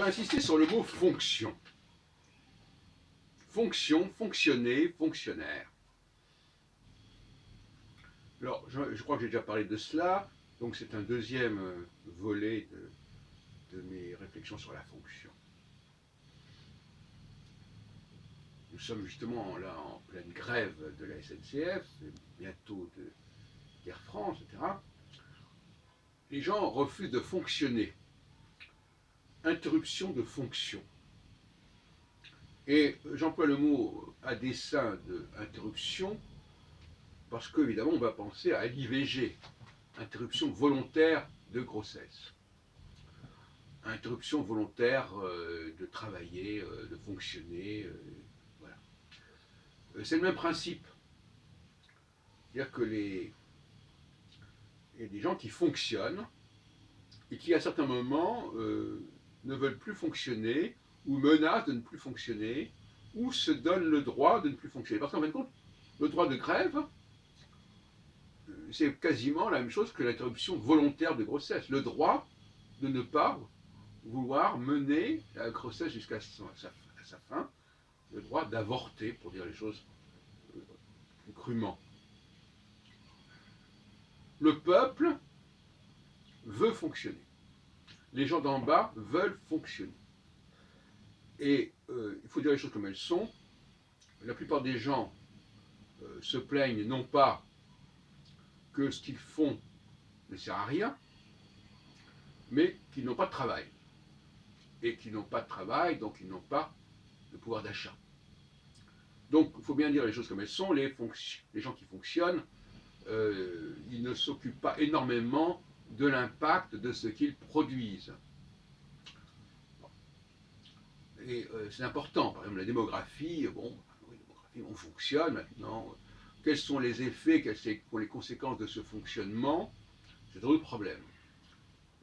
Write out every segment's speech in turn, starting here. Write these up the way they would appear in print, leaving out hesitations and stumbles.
voudrais insister sur le mot fonction. Fonction, fonctionner, fonctionnaire. Alors, je crois que j'ai déjà parlé de cela, donc c'est un deuxième volet de mes réflexions sur la fonction. Nous sommes justement là en pleine grève de la SNCF, bientôt d'Air France, etc. Les gens refusent de fonctionner. Interruption de fonction. Et j'emploie le mot à dessein de interruption parce qu'évidemment on va penser à l'IVG, interruption volontaire de grossesse. Interruption volontaire de travailler, de fonctionner, voilà. C'est le même principe. C'est-à-dire que il y a des gens qui fonctionnent et qui à certains moments ne veulent plus fonctionner ou menacent de ne plus fonctionner ou se donnent le droit de ne plus fonctionner. Parce qu'en fin de compte, le droit de grève, c'est quasiment la même chose que l'interruption volontaire de grossesse. Le droit de ne pas vouloir mener la grossesse jusqu'à sa fin, le droit d'avorter, pour dire les choses crûment. Le peuple veut fonctionner. Les gens d'en bas veulent fonctionner. Et il faut dire les choses comme elles sont. La plupart des gens se plaignent non pas que ce qu'ils font ne sert à rien, mais qu'ils n'ont pas de travail. Et qu'ils n'ont pas de travail, donc ils n'ont pas de pouvoir d'achat. Donc il faut bien dire les choses comme elles sont. Les gens qui fonctionnent, ils ne s'occupent pas énormément de l'impact de ce qu'ils produisent. Et c'est important, par exemple la démographie, bon, oui, on fonctionne maintenant, quels sont les effets, quelles sont les conséquences de ce fonctionnement, c'est un autre problème.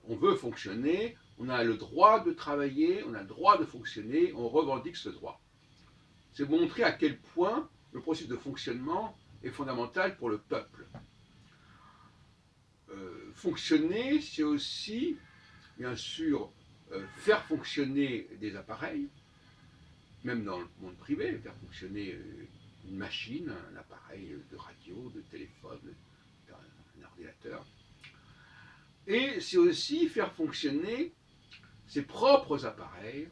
On veut fonctionner, on a le droit de travailler, on a le droit de fonctionner, on revendique ce droit. C'est montrer à quel point le processus de fonctionnement est fondamental pour le peuple. Fonctionner, c'est aussi, bien sûr, faire fonctionner des appareils, même dans le monde privé, faire fonctionner une machine, un appareil de radio, de téléphone, un ordinateur. Et c'est aussi faire fonctionner ses propres appareils,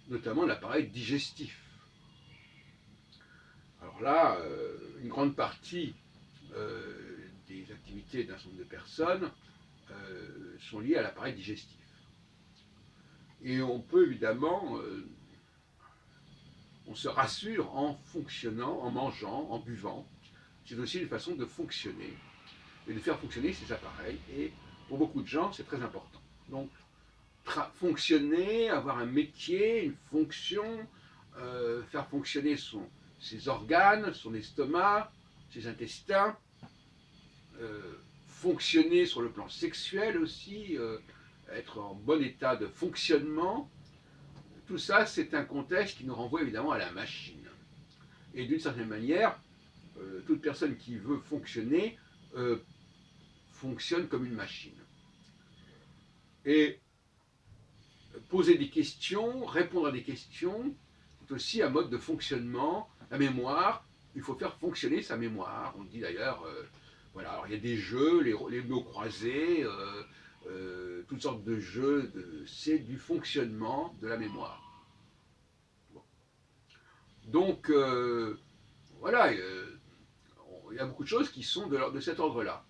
notamment l'appareil digestif. Alors là, une grande partie des activités d'un certain nombre de personnes sont liées à l'appareil digestif. Et on peut évidemment, on se rassure en fonctionnant, en mangeant, en buvant. C'est aussi une façon de fonctionner et de faire fonctionner ces appareils. Et pour beaucoup de gens, c'est très important. Donc, fonctionner, avoir un métier, une fonction, faire fonctionner ses organes, son estomac, ses intestins, fonctionner sur le plan sexuel aussi, être en bon état de fonctionnement. Tout ça, c'est un contexte qui nous renvoie évidemment à la machine. Et d'une certaine manière, toute personne qui veut fonctionner fonctionne comme une machine. Et poser des questions, répondre à des questions, c'est aussi un mode de fonctionnement. La mémoire, il faut faire fonctionner sa mémoire. On dit d'ailleurs, voilà, alors il y a des jeux, les mots croisés, toutes sortes de jeux, c'est du fonctionnement de la mémoire. Bon. Donc, voilà, il y a beaucoup de choses qui sont de cet ordre-là.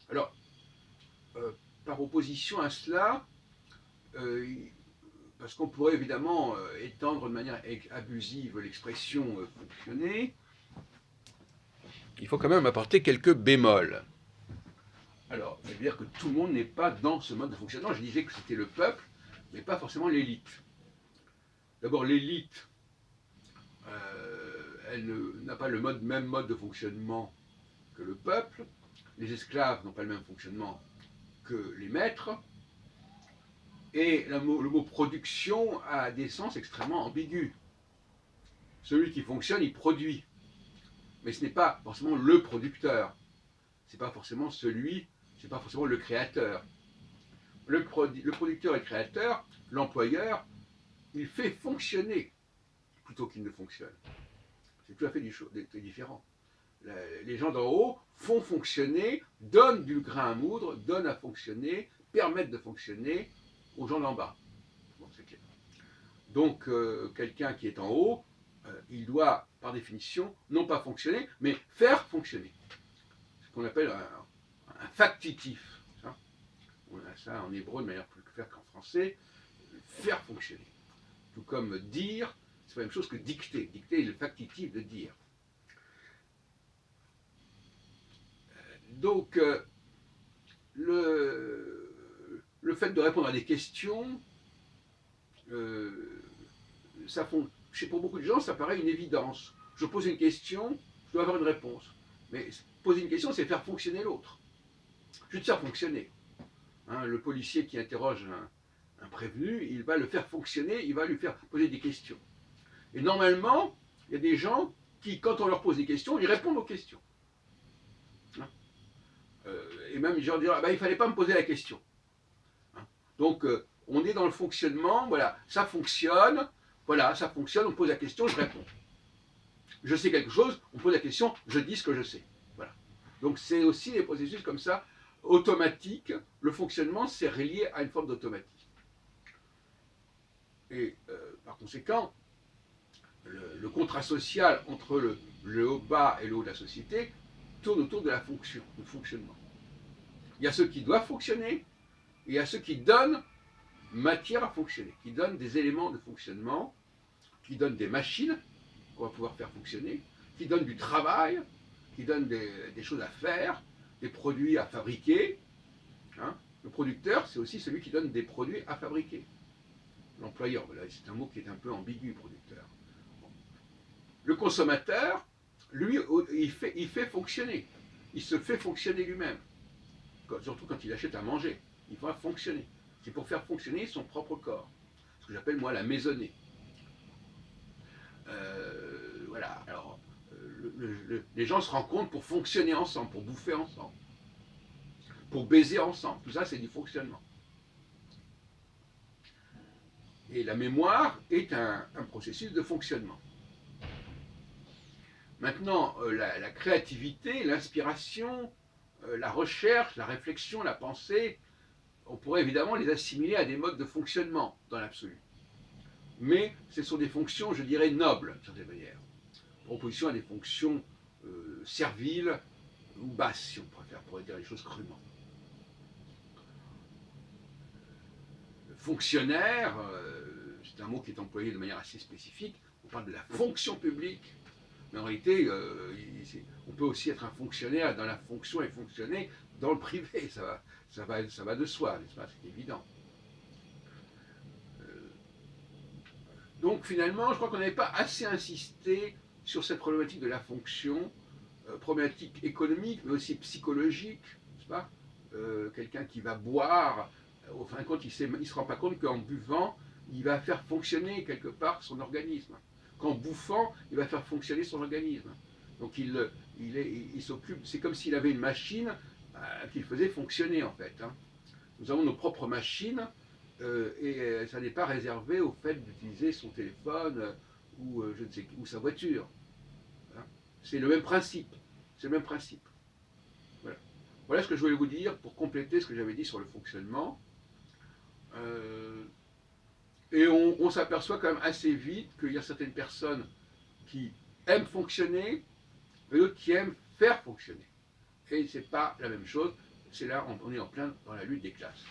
Alors, par opposition à cela, parce qu'on pourrait évidemment étendre de manière abusive l'expression fonctionner, il faut quand même apporter quelques bémols. Alors, ça veut dire que tout le monde n'est pas dans ce mode de fonctionnement. Je disais que c'était le peuple, mais pas forcément l'élite. D'abord, l'élite, elle n'a pas le même mode de fonctionnement que le peuple. Les esclaves n'ont pas le même fonctionnement que les maîtres. Et le mot production a des sens extrêmement ambigus. Celui qui fonctionne, il produit. Mais ce n'est pas forcément le producteur. C'est pas forcément le créateur. le producteur et le créateur, l'employeur, il fait fonctionner plutôt qu'il ne fonctionne. C'est tout à fait différent. Les gens d'en haut font fonctionner, donnent du grain à moudre, donnent à fonctionner, permettent de fonctionner aux gens d'en bas. Bon, c'est clair. Donc, quelqu'un qui est en haut, il doit, par définition, non pas fonctionner, mais faire fonctionner. Ce qu'on appelle un factitif. Hein. On a ça en hébreu de manière plus claire qu'en français. Faire fonctionner. Tout comme dire, c'est la même chose que dicter. Dicter est le factitif de dire. Donc, le fait de répondre à des questions, pour beaucoup de gens, ça paraît une évidence. Je pose une question, je dois avoir une réponse. Mais poser une question, c'est faire fonctionner l'autre. Je vais te faire fonctionner. Hein, le policier qui interroge un prévenu, il va le faire fonctionner, il va lui faire poser des questions. Et normalement, il y a des gens qui, quand on leur pose des questions, ils répondent aux questions. Hein, et même les gens disent, ah ben, il ne fallait pas me poser la question. Hein, donc, on est dans le fonctionnement, voilà, ça fonctionne, on pose la question, je réponds. Je sais quelque chose, on pose la question, je dis ce que je sais. Voilà. Donc c'est aussi des processus comme ça, automatiques. Le fonctionnement, c'est relié à une forme d'automatisme. Et par conséquent, le contrat social entre le haut bas et le haut de la société tourne autour de la fonction, du fonctionnement. Il y a ceux qui doivent fonctionner, et il y a ceux qui donnent matière à fonctionner, qui donnent des éléments de fonctionnement, qui donnent des machines qu'on va pouvoir faire fonctionner, qui donnent du travail, qui donnent des choses à faire, des produits à fabriquer. Hein. Le producteur, c'est aussi celui qui donne des produits à fabriquer. L'employeur, voilà, c'est un mot qui est un peu ambigu, producteur. Bon. Le consommateur, lui, il fait fonctionner. Il se fait fonctionner lui-même. Surtout quand il achète à manger. Il va fonctionner. C'est pour faire fonctionner son propre corps. Ce que j'appelle, moi, la maisonnée. Voilà, alors, les gens se rencontrent pour fonctionner ensemble, pour bouffer ensemble, pour baiser ensemble. Tout ça, c'est du fonctionnement. Et la mémoire est un processus de fonctionnement. Maintenant, la créativité, l'inspiration, la recherche, la réflexion, la pensée, on pourrait évidemment les assimiler à des modes de fonctionnement dans l'absolu. Mais ce sont des fonctions, je dirais, nobles, d'une certaine manière, en opposition à des fonctions serviles ou basses, si on préfère, pour dire les choses crûment. Fonctionnaire, c'est un mot qui est employé de manière assez spécifique, on parle de la fonction publique, mais en réalité, on peut aussi être un fonctionnaire dans la fonction et fonctionner dans le privé, ça va de soi, n'est-ce pas, c'est évident. Donc finalement, je crois qu'on n'avait pas assez insisté sur cette problématique de la fonction, problématique économique, mais aussi psychologique, n'est-ce pas, quelqu'un qui va boire, au fin de compte, il ne se rend pas compte qu'en buvant, il va faire fonctionner quelque part son organisme. Qu'en bouffant, il va faire fonctionner son organisme. Donc il s'occupe, c'est comme s'il avait une machine qu'il faisait fonctionner en fait. Hein. Nous avons nos propres machines et ça n'est pas réservé au fait d'utiliser son téléphone ou, je ne sais, ou sa voiture. Hein. C'est le même principe. C'est le même principe. Voilà. Voilà ce que je voulais vous dire pour compléter ce que j'avais dit sur le fonctionnement. Et on s'aperçoit quand même assez vite qu'il y a certaines personnes qui aiment fonctionner et d'autres qui aiment faire fonctionner. Et ce n'est pas la même chose. C'est là, on est en plein dans la lutte des classes.